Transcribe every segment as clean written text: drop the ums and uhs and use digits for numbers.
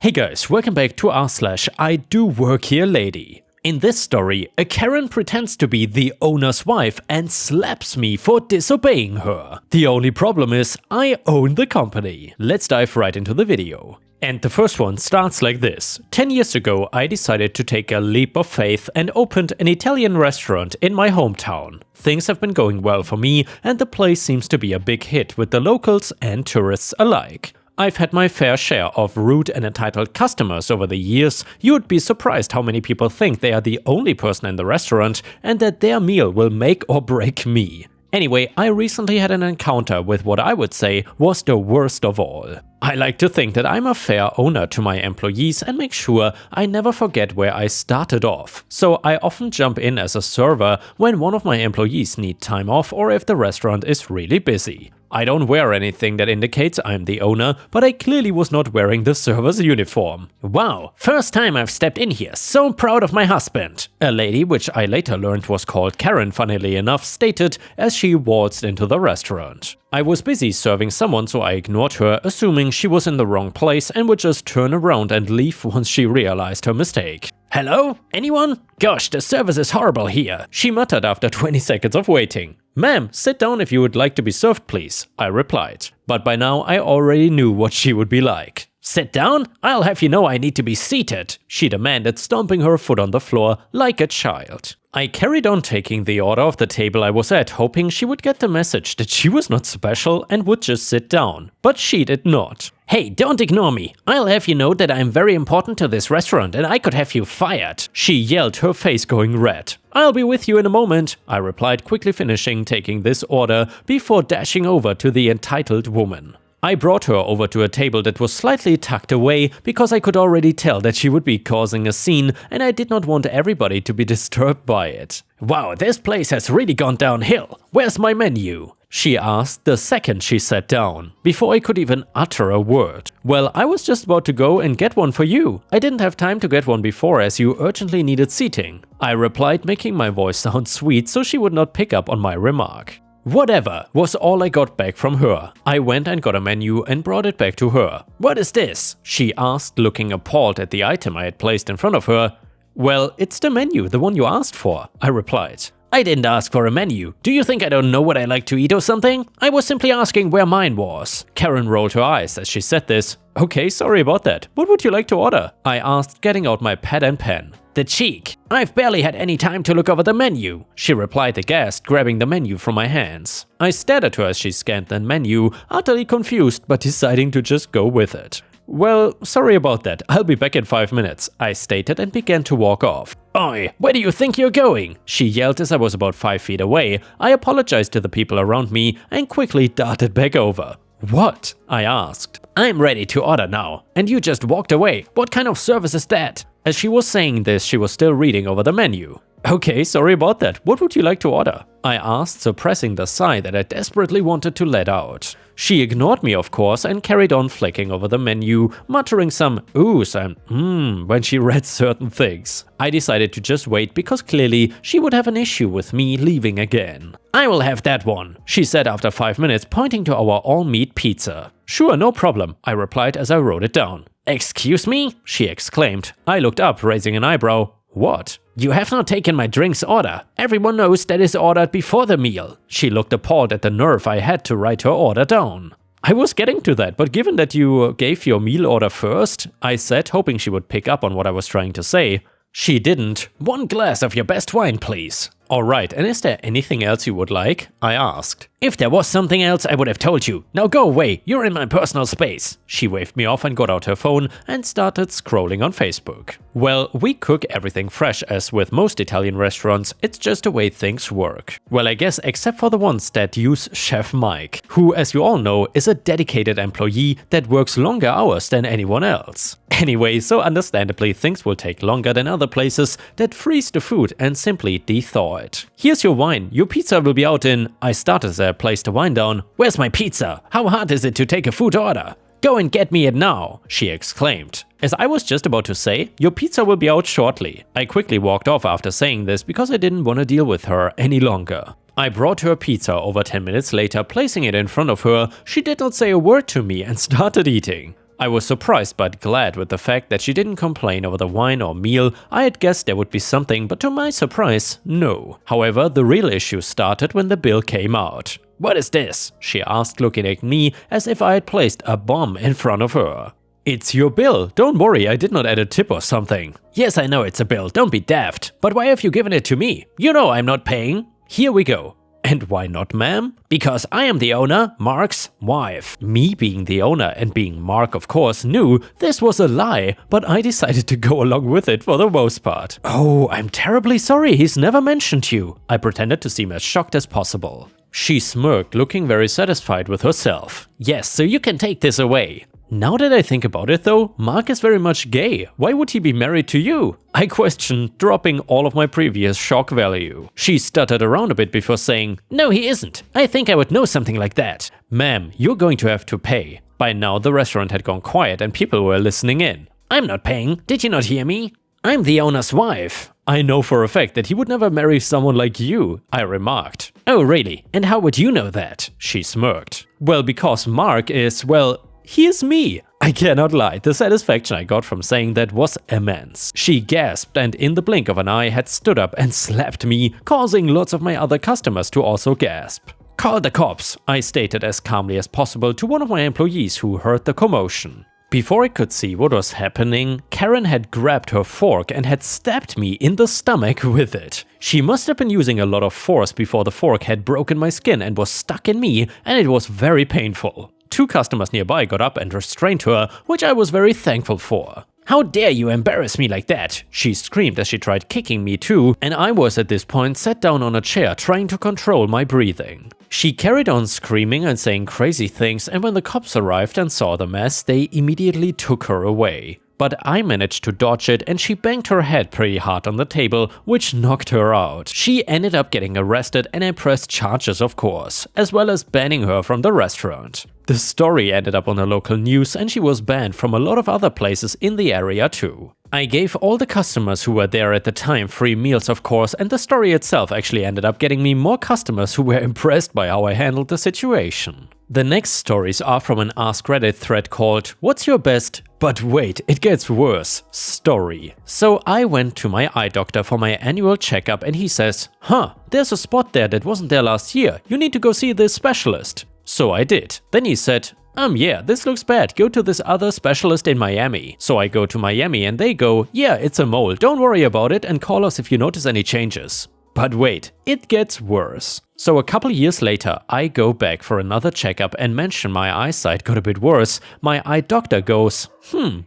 Hey guys, welcome back to r/I do work here lady. In this story, a Karen pretends to be the owner's wife and slaps me for disobeying her. The only problem is, I own the company. Let's dive right into the video. And the first one starts like this. 10 years ago, I decided to take a leap of faith and opened an Italian restaurant in my hometown. Things have been going well for me, and the place seems to be a big hit with the locals and tourists alike. I've had my fair share of rude and entitled customers over the years. You would be surprised how many people think they are the only person in the restaurant and that their meal will make or break me. Anyway, I recently had an encounter with what I would say was the worst of all. I like to think that I'm a fair owner to my employees and make sure I never forget where I started off. So I often jump in as a server when one of my employees need time off or if the restaurant is really busy. I don't wear anything that indicates I'm the owner, but I clearly was not wearing the server's uniform. Wow, first time I've stepped in here, so proud of my husband. A lady, which I later learned was called Karen funnily enough, stated as she waltzed into the restaurant. I was busy serving someone, so I ignored her, assuming she was in the wrong place and would just turn around and leave once she realized her mistake. Hello? Anyone? Gosh, the service is horrible here, she muttered after 20 seconds of waiting. Ma'am, sit down if you would like to be served, please, I replied. But by now I already knew what she would be like. Sit down? I'll have you know I need to be seated, she demanded, stomping her foot on the floor like a child. I carried on taking the order off the table I was at, hoping she would get the message that she was not special and would just sit down. But she did not. Hey, don't ignore me. I'll have you know that I'm very important to this restaurant and I could have you fired, she yelled, her face going red. I'll be with you in a moment, I replied, quickly finishing taking this order before dashing over to the entitled woman. I brought her over to a table that was slightly tucked away because I could already tell that she would be causing a scene and I did not want everybody to be disturbed by it. Wow, this place has really gone downhill. Where's my menu? She asked the second she sat down, before I could even utter a word. Well, I was just about to go and get one for you. I didn't have time to get one before as you urgently needed seating, I replied, making my voice sound sweet so she would not pick up on my remark. Whatever was all I got back from her. I went and got a menu and brought it back to her. What is this? She asked, looking appalled at the item I had placed in front of her. Well, it's the menu, the one you asked for, I replied. I didn't ask for a menu. Do you think I don't know what I like to eat or something? I was simply asking where mine was. Karen rolled her eyes as she said this. Okay, sorry about that. What would you like to order? I asked, getting out my pad and pen. The cheek. I've barely had any time to look over the menu, she replied aghast, grabbing the menu from my hands. I stared at her as she scanned the menu, utterly confused but deciding to just go with it. Well, sorry about that, I'll be back in 5 minutes, I stated and began to walk off. Oi, where do you think you're going? She yelled as I was about 5 feet away. I apologized to the people around me and quickly darted back over. What? I asked. I'm ready to order now, and you just walked away. What kind of service is that? As she was saying this, she was still reading over the menu. Okay, sorry about that. What would you like to order? I asked, suppressing the sigh that I desperately wanted to let out. She ignored me, of course, and carried on flicking over the menu, muttering some oohs and when she read certain things. I decided to just wait because clearly she would have an issue with me leaving again. I will have that one, she said after 5 minutes, pointing to our all-meat pizza. Sure, no problem, I replied as I wrote it down. Excuse me? She exclaimed. I looked up, raising an eyebrow. What? You have not taken my drink's order. Everyone knows that is ordered before the meal. She looked appalled at the nerve I had to write her order down. I was getting to that, but given that you gave your meal order first, I said, hoping she would pick up on what I was trying to say. She didn't. 1 glass of your best wine, please. Alright, and is there anything else you would like? I asked. If there was something else, I would have told you. Now go away, you're in my personal space. She waved me off and got out her phone and started scrolling on Facebook. Well, we cook everything fresh, as with most Italian restaurants, it's just the way things work. Well, I guess except for the ones that use Chef Mike, who, as you all know, is a dedicated employee that works longer hours than anyone else. Anyway, so understandably things will take longer than other places that freeze the food and simply de-thaw it. Here's your wine, your pizza will be out in… I started as I placed the wine down. Where's my pizza? How hard is it to take a food order? Go and get me it now, she exclaimed. As I was just about to say, your pizza will be out shortly. I quickly walked off after saying this because I didn't want to deal with her any longer. I brought her pizza over 10 minutes later, placing it in front of her. She did not say a word to me and started eating. I was surprised but glad with the fact that she didn't complain over the wine or meal. I had guessed there would be something, but to my surprise, no. However, the real issue started when the bill came out. "What is this?" she asked, looking at me as if I had placed a bomb in front of her. "It's your bill. Don't worry, I did not add a tip or something." "Yes, I know it's a bill, don't be daft. But why have you given it to me? You know I'm not paying." "Here we go." "And why not, ma'am?" "Because I am the owner, Mark's wife." Me being the owner and being Mark, of course, knew this was a lie, but I decided to go along with it for the most part. "Oh, I'm terribly sorry, he's never mentioned you." I pretended to seem as shocked as possible. She smirked, looking very satisfied with herself. "Yes, so you can take this away." Now that I think about it though, Mark is very much gay. Why would he be married to you? I questioned, dropping all of my previous shock value. She stuttered around a bit before saying, "No, he isn't. I think I would know something like that." "Ma'am, you're going to have to pay." By now the restaurant had gone quiet and people were listening in. "I'm not paying. Did you not hear me? I'm the owner's wife." "I know for a fact that he would never marry someone like you," I remarked. "Oh really? And how would you know that?" She smirked. "Well, because Mark is, well, he is me." I cannot lie, the satisfaction I got from saying that was immense. She gasped and in the blink of an eye had stood up and slapped me, causing lots of my other customers to also gasp. "Call the cops," I stated as calmly as possible to one of my employees who heard the commotion. Before I could see what was happening, Karen had grabbed her fork and had stabbed me in the stomach with it. She must have been using a lot of force before the fork had broken my skin and was stuck in me, and it was very painful. 2 customers nearby got up and restrained her, which I was very thankful for. "How dare you embarrass me like that?" she screamed as she tried kicking me too, and I was at this point sat down on a chair trying to control my breathing. She carried on screaming and saying crazy things, and when the cops arrived and saw the mess, they immediately took her away. But I managed to dodge it and she banged her head pretty hard on the table, which knocked her out. She ended up getting arrested and I pressed charges, of course, as well as banning her from the restaurant. The story ended up on the local news and she was banned from a lot of other places in the area too. I gave all the customers who were there at the time free meals, of course, and the story itself actually ended up getting me more customers who were impressed by how I handled the situation. The next stories are from an Ask Reddit thread called "What's your best, but wait, it gets worse, story?" So I went to my eye doctor for my annual checkup and he says, "Huh, there's a spot there that wasn't there last year, you need to go see this specialist." So I did. Then he said, Yeah, this looks bad, go to this other specialist in Miami." So I go to Miami and they go, "Yeah, it's a mole, don't worry about it and call us if you notice any changes." But wait, it gets worse. So a couple years later, I go back for another checkup and mention my eyesight got a bit worse. My eye doctor goes,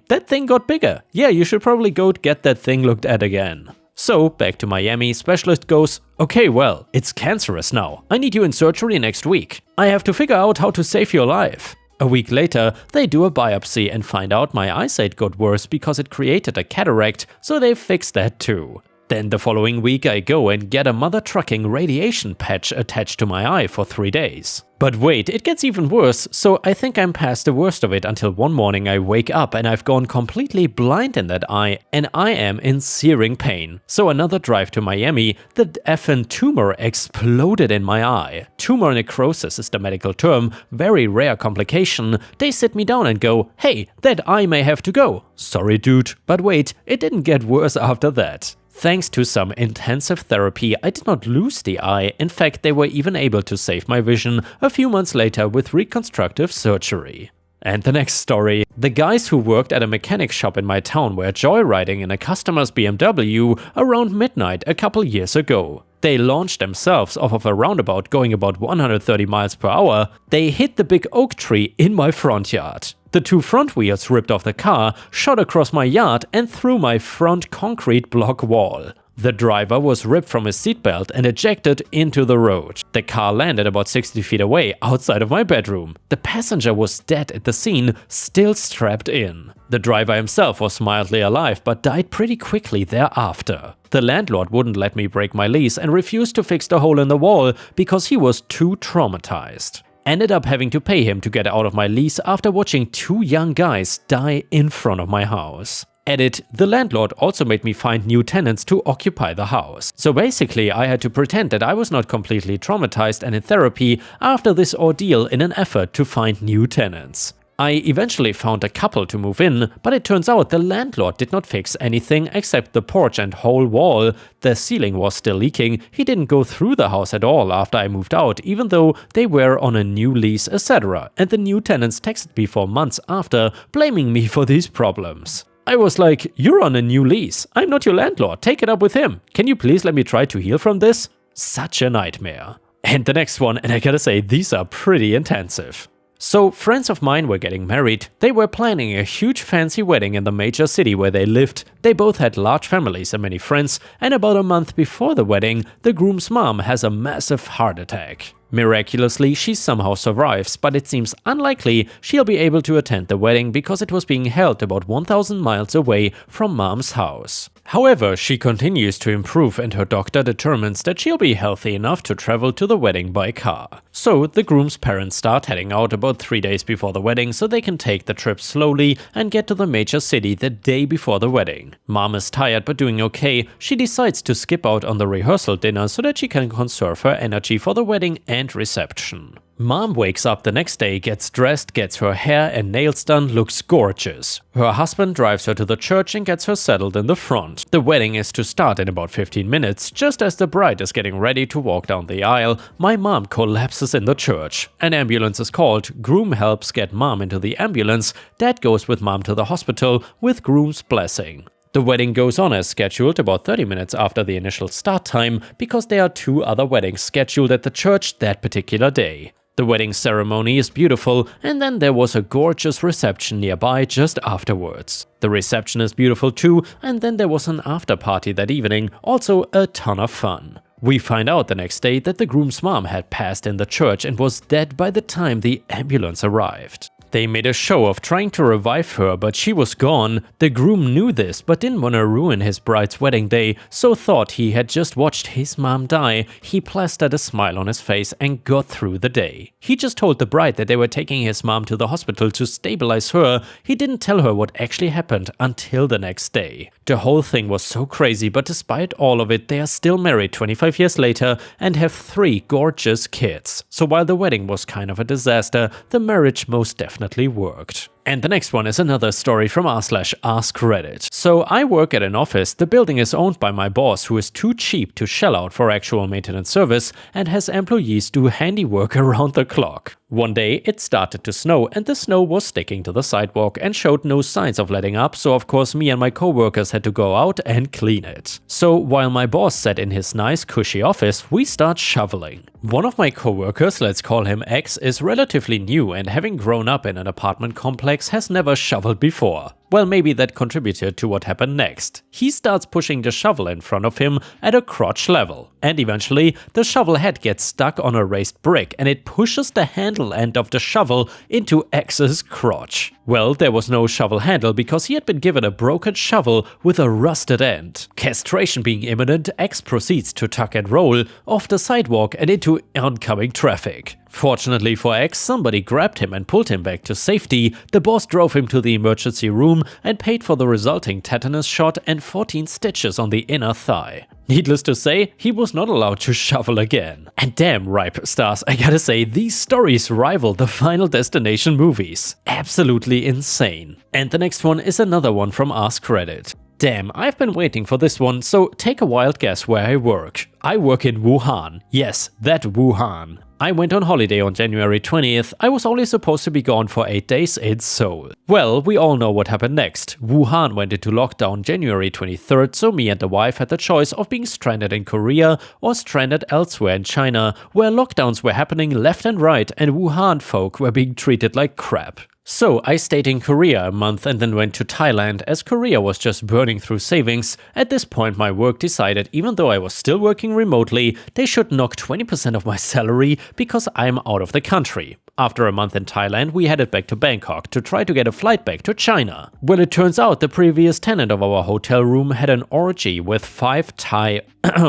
that thing got bigger. Yeah, you should probably go get that thing looked at again." So back to Miami, specialist goes, "Okay, well, it's cancerous now. I need you in surgery next week. I have to figure out how to save your life." A week later, they do a biopsy and find out my eyesight got worse because it created a cataract, so they fixed that too. Then the following week I go and get a mother trucking radiation patch attached to my eye for 3 days. But wait, it gets even worse, so I think I'm past the worst of it until one morning I wake up and I've gone completely blind in that eye and I am in searing pain. So another drive to Miami, the effing tumor exploded in my eye. Tumor necrosis is the medical term, very rare complication. They sit me down and go, "Hey, that eye may have to go." Sorry dude, but wait, it didn't get worse after that. Thanks to some intensive therapy, I did not lose the eye. In fact, they were even able to save my vision a few months later with reconstructive surgery. And the next story. The guys who worked at a mechanic shop in my town were joyriding in a customer's BMW around midnight a couple years ago. They launched themselves off of a roundabout going about 130 miles per hour. They hit the big oak tree in my front yard. The 2 front wheels ripped off the car, shot across my yard and through my front concrete block wall. The driver was ripped from his seatbelt and ejected into the road. The car landed about 60 feet away outside of my bedroom. The passenger was dead at the scene, still strapped in. The driver himself was mildly alive but died pretty quickly thereafter. The landlord wouldn't let me break my lease and refused to fix the hole in the wall because he was too traumatized. Ended up having to pay him to get out of my lease after watching 2 young guys die in front of my house. Edit, the landlord also made me find new tenants to occupy the house. So basically I had to pretend that I was not completely traumatized and in therapy after this ordeal in an effort to find new tenants. I eventually found a couple to move in, but it turns out the landlord did not fix anything except the porch and whole wall. The ceiling was still leaking. He didn't go through the house at all after I moved out, even though they were on a new lease, etc. And the new tenants texted me for months after, blaming me for these problems. I was like, you're on a new lease. I'm not your landlord. Take it up with him. Can you please let me try to heal from this? Such a nightmare. And the next one, and I gotta say, these are pretty intensive. So, friends of mine were getting married. They were planning a huge fancy wedding in the major city where they lived. They both had large families and many friends, and about a month before the wedding, the groom's mom has a massive heart attack. Miraculously, she somehow survives, but it seems unlikely she'll be able to attend the wedding because it was being held about 1,000 miles away from mom's house. However, she continues to improve and her doctor determines that she'll be healthy enough to travel to the wedding by car. So, the groom's parents start heading out about 3 days before the wedding so they can take the trip slowly and get to the major city the day before the wedding. Mom is tired but doing okay. She decides to skip out on the rehearsal dinner so that she can conserve her energy for the wedding and reception. Mom wakes up the next day, gets dressed, gets her hair and nails done, looks gorgeous. Her husband drives her to the church and gets her settled in the front. The wedding is to start in about 15 minutes. Just as the bride is getting ready to walk down the aisle, my mom collapses in the church. An ambulance is called, groom helps get mom into the ambulance, dad goes with mom to the hospital with groom's blessing. The wedding goes on as scheduled about 30 minutes after the initial start time because there are 2 other weddings scheduled at the church that particular day. The wedding ceremony is beautiful, and then there was a gorgeous reception nearby just afterwards. The reception is beautiful too, and then there was an after party that evening, also a ton of fun. We find out the next day that the groom's mom had passed in the church and was dead by the time the ambulance arrived. They made a show of trying to revive her, but she was gone. The groom knew this, but didn't want to ruin his bride's wedding day, so thought he had just watched his mom die. He plastered a smile on his face and got through the day. He just told the bride that they were taking his mom to the hospital to stabilize her. He didn't tell her what actually happened until the next day. The whole thing was so crazy, but despite all of it, they are still married 25 years later and have 3 gorgeous kids. So while the wedding was kind of a disaster, the marriage most definitely worked. And the next one is another story from r/askreddit. So I work at an office. The building is owned by my boss, who is too cheap to shell out for actual maintenance service and has employees do handiwork around the clock. One day it started to snow and the snow was sticking to the sidewalk and showed no signs of letting up, so of course me and my coworkers had to go out and clean it. So while my boss sat in his nice cushy office, we start shoveling. One of my coworkers, let's call him X, is relatively new and having grown up in an apartment complex has never shoveled before. Well, maybe that contributed to what happened next. He starts pushing the shovel in front of him at a crotch level, and eventually the shovel head gets stuck on a raised brick and it pushes the handle end of the shovel into X's crotch. Well, there was no shovel handle because he had been given a broken shovel with a rusted end. Castration being imminent, X proceeds to tuck and roll off the sidewalk and into oncoming traffic. Fortunately for X, somebody grabbed him and pulled him back to safety. The boss drove him to the emergency room and paid for the resulting tetanus shot and 14 stitches on the inner thigh. Needless to say, he was not allowed to shovel again. And damn, Ripe Stars, I gotta say, these stories rival the Final Destination movies. Absolutely insane. And the next one is another one from askreddit. Damn, I've been waiting for this one, so take a wild guess where I work. I work in Wuhan. Yes, that Wuhan. I went on holiday on January 20th. I was only supposed to be gone for 8 days in Seoul. Well, we all know what happened next. Wuhan went into lockdown January 23rd, so me and the wife had the choice of being stranded in Korea or stranded elsewhere in China, where lockdowns were happening left and right and Wuhan folk were being treated like crap. So I stayed in Korea a month and then went to Thailand as Korea was just burning through savings. At this point my work decided, even though I was still working remotely, they should knock 20% of my salary because I'm out of the country. After a month in Thailand, we headed back to Bangkok to try to get a flight back to China. Well, it turns out the previous tenant of our hotel room had an orgy with 5 Thai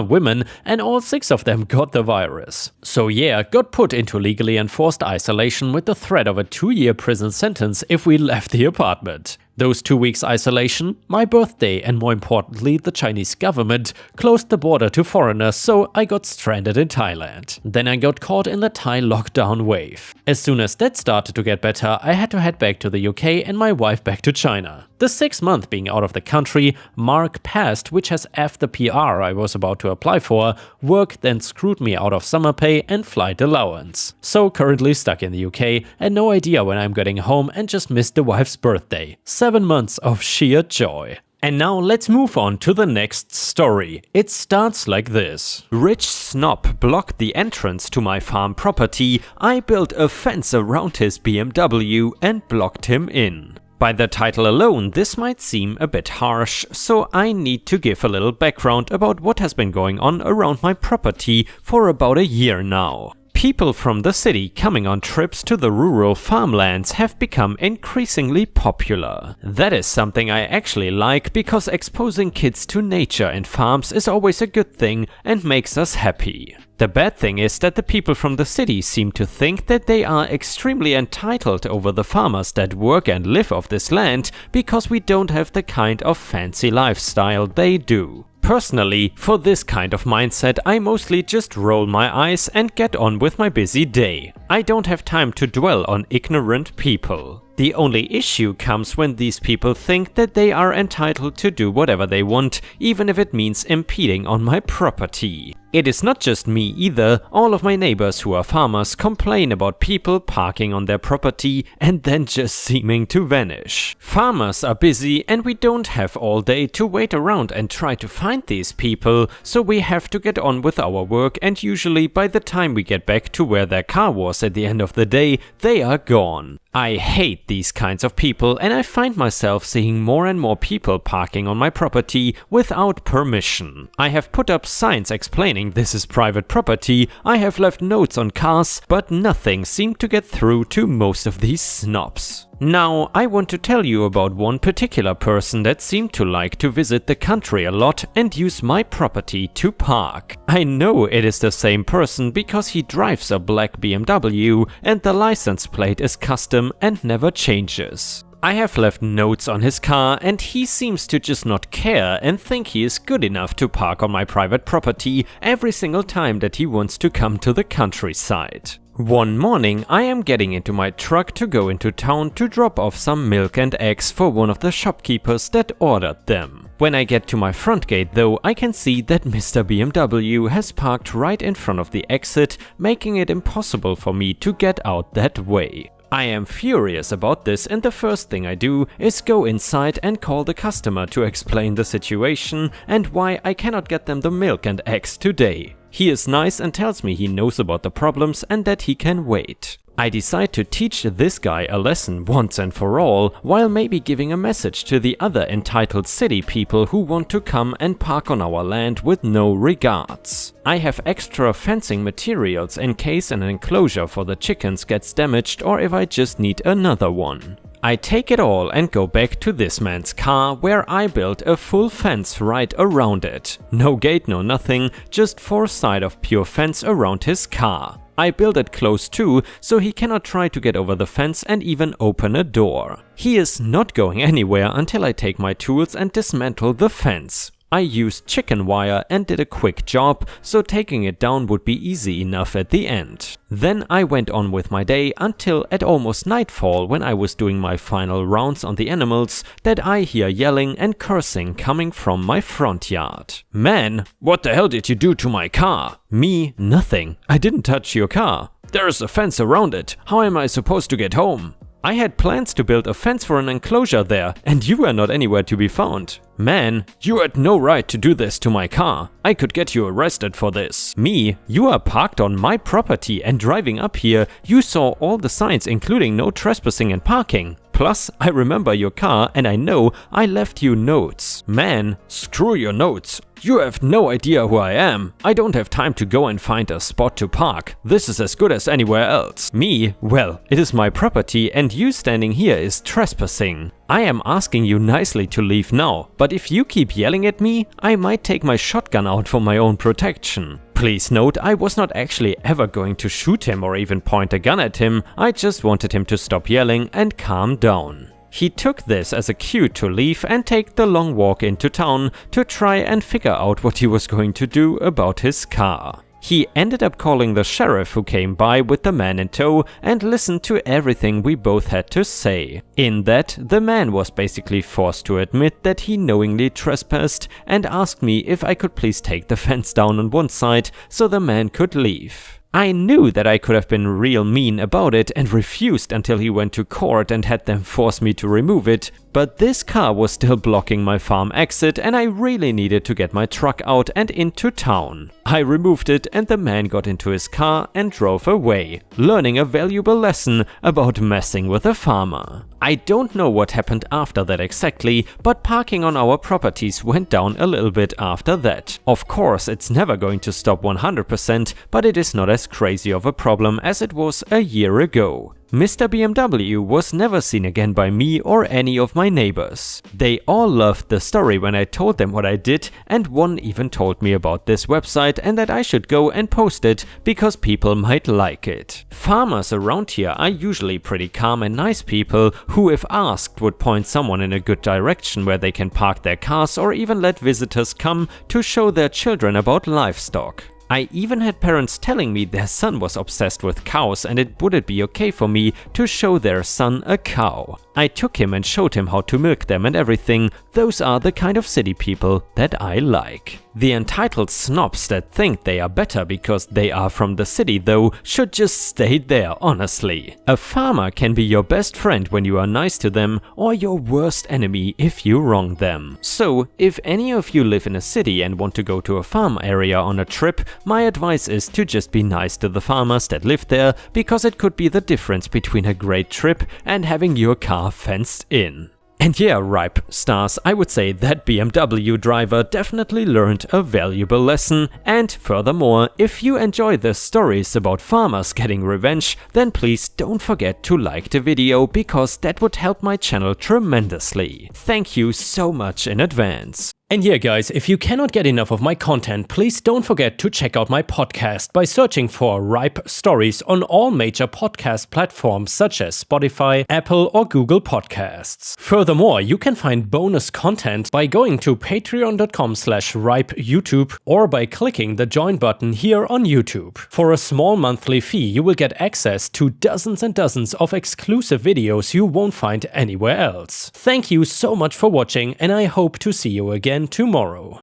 women and all 6 of them got the virus. So yeah, got put into legally enforced isolation with the threat of a 2-year prison sentence if we left the apartment. Those 2 weeks isolation, my birthday, and more importantly the Chinese government closed the border to foreigners, so I got stranded in Thailand. Then I got caught in the Thai lockdown wave. As soon as that started to get better, I had to head back to the UK and my wife back to China. The 6 month being out of the country mark passed, which has effed the PR I was about to apply for. Work then screwed me out of summer pay and flight allowance. So currently stuck in the UK and no idea when I'm getting home and just missed the wife's birthday. 7 months of sheer joy. And now let's move on to the next story. It starts like this. Rich snob blocked the entrance to my farm property. I built a fence around his BMW and blocked him in. By the title alone, this might seem a bit harsh, so I need to give a little background about what has been going on around my property for about a year now. People from the city coming on trips to the rural farmlands have become increasingly popular. That is something I actually like because exposing kids to nature and farms is always a good thing and makes us happy. The bad thing is that the people from the city seem to think that they are extremely entitled over the farmers that work and live off this land because we don't have the kind of fancy lifestyle they do. Personally, for this kind of mindset, I mostly just roll my eyes and get on with my busy day. I don't have time to dwell on ignorant people. The only issue comes when these people think that they are entitled to do whatever they want, even if it means impeding on my property. It is not just me either. All of my neighbors who are farmers complain about people parking on their property and then just seeming to vanish. Farmers are busy and we don't have all day to wait around and try to find these people, so we have to get on with our work, and usually by the time we get back to where their car was at the end of the day, they are gone. I hate these kinds of people, and I find myself seeing more and more people parking on my property without permission. I have put up signs explaining this is private property, I have left notes on cars, but nothing seemed to get through to most of these snobs. Now, I want to tell you about one particular person that seemed to like to visit the country a lot and use my property to park. I know it is the same person because he drives a black BMW and the license plate is custom and never changes. I have left notes on his car and he seems to just not care and think he is good enough to park on my private property every single time that he wants to come to the countryside. One morning, I am getting into my truck to go into town to drop off some milk and eggs for one of the shopkeepers that ordered them. When I get to my front gate though, I can see that Mr. BMW has parked right in front of the exit, making it impossible for me to get out that way. I am furious about this, and the first thing I do is go inside and call the customer to explain the situation and why I cannot get them the milk and eggs today. He is nice and tells me he knows about the problems and that he can wait. I decide to teach this guy a lesson once and for all, while maybe giving a message to the other entitled city people who want to come and park on our land with no regards. I have extra fencing materials in case an enclosure for the chickens gets damaged or if I just need another one. I take it all and go back to this man's car, where I built a full fence right around it. No gate, no nothing, just 4 sides of pure fence around his car. I built it close too, so he cannot try to get over the fence and even open a door. He is not going anywhere until I take my tools and dismantle the fence. I used chicken wire and did a quick job, so taking it down would be easy enough at the end. Then I went on with my day until at almost nightfall, when I was doing my final rounds on the animals, that I hear yelling and cursing coming from my front yard. "Man, what the hell did you do to my car?" "Me? Nothing. I didn't touch your car. There's a fence around it. How am I supposed to get home?" "I had plans to build a fence for an enclosure there, and you were not anywhere to be found." "Man, you had no right to do this to my car. I could get you arrested for this." "Me? You are parked on my property and driving up here, you saw all the signs including no trespassing and parking. Plus, I remember your car and I know I left you notes." "Man, screw your notes. You have no idea who I am. I don't have time to go and find a spot to park. This is as good as anywhere else." "Me? Well, it is my property and you standing here is trespassing. I am asking you nicely to leave now, but if you keep yelling at me, I might take my shotgun out for my own protection." Please note, I was not actually ever going to shoot him or even point a gun at him. I just wanted him to stop yelling and calm down. He took this as a cue to leave and take the long walk into town to try and figure out what he was going to do about his car. He ended up calling the sheriff, who came by with the man in tow and listened to everything we both had to say. In that, the man was basically forced to admit that he knowingly trespassed and asked me if I could please take the fence down on one side so the man could leave. I knew that I could have been real mean about it and refused until he went to court and had them force me to remove it, but this car was still blocking my farm exit and I really needed to get my truck out and into town. I removed it and the man got into his car and drove away, learning a valuable lesson about messing with a farmer. I don't know what happened after that exactly, but parking on our properties went down a little bit after that. Of course, it's never going to stop 100%, but it is not as crazy of a problem as it was a year ago. Mr. BMW was never seen again by me or any of my neighbors. They all loved the story when I told them what I did, and one even told me about this website and that I should go and post it because people might like it. Farmers around here are usually pretty calm and nice people who, if asked, would point someone in a good direction where they can park their cars or even let visitors come to show their children about livestock. I even had parents telling me their son was obsessed with cows and would it be okay for me to show their son a cow. I took him and showed him how to milk them and everything. Those are the kind of city people that I like. The entitled snobs that think they are better because they are from the city though should just stay there, honestly. A farmer can be your best friend when you are nice to them or your worst enemy if you wrong them. So, if any of you live in a city and want to go to a farm area on a trip, my advice is to just be nice to the farmers that live there because it could be the difference between a great trip and having your car fenced in. And yeah, ripe stars, I would say that BMW driver definitely learned a valuable lesson. And furthermore, if you enjoy the stories about farmers getting revenge, then please don't forget to like the video because that would help my channel tremendously. Thank you so much in advance. And yeah guys, if you cannot get enough of my content, please don't forget to check out my podcast by searching for Ripe Stories on all major podcast platforms such as Spotify, Apple or Google Podcasts. Furthermore, you can find bonus content by going to patreon.com/ripeyoutube or by clicking the join button here on YouTube. For a small monthly fee, you will get access to dozens and dozens of exclusive videos you won't find anywhere else. Thank you so much for watching and I hope to see you again tomorrow.